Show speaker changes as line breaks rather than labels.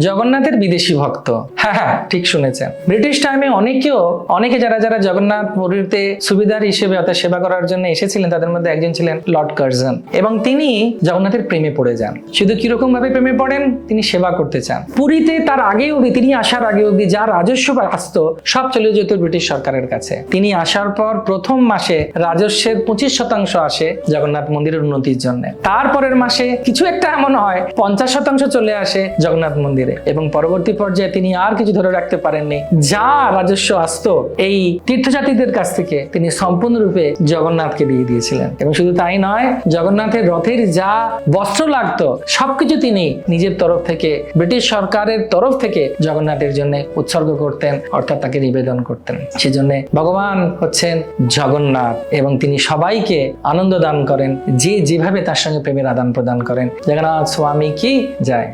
জগন্নাথের বিদেশি ভক্ত। হ্যাঁ, ঠিক শুনেছেন। ব্রিটিশ টাইমে অনেকে যারা জগন্নাথ পুরীতে সুবিধার হিসেবে অর্থাৎ সেবা করার জন্য এসেছিলেন, তাদের মধ্যে একজন ছিলেন লর্ড কার্জন, এবং তিনি জগন্নাথের প্রেমে পড়ে যান। শুধু কিরকম ভাবে প্রেমে পড়েন, তিনি সেবা করতে চান। পুরীতে তার আগে অবধি, তিনি আসার আগে অবধি যা রাজস্ব আসতো সব চলে যেত ব্রিটিশ সরকারের কাছে। তিনি আসার পর প্রথম মাসে রাজস্বের 25% আসে জগন্নাথ মন্দিরের উন্নতির জন্য। তারপরের মাসে কিছু একটা এমন হয় 50% চলে আসে জগন্নাথ মন্দিরে, এবং পরবর্তী পর্যায়ে তিনি আর কিছু ধরে রাখতে পারেননি। যা রাজস্ব আসতো এই তীর্থযাত্রীদের কাছ থেকে তিনি সম্পূর্ণরূপে জগন্নাথকে দিয়ে দিয়েছিলেন। এবং শুধু তাই নয়, জগন্নাথের রথের যা বস্ত্র লাগতো সবকিছু তিনি নিজের তরফ থেকে, ব্রিটিশ সরকারের তরফ থেকে জগন্নাথের জন্য উৎসর্গ করতেন, অর্থাৎ তাকে নিবেদন করতেন। সেজন্য ভগবান হচ্ছেন জগন্নাথ, এবং তিনি সবাইকে আনন্দ দান করেন যে যেভাবে তার সঙ্গে প্রেমের আদান প্রদান করেন। জগন্নাথ স্বামী কি জয়।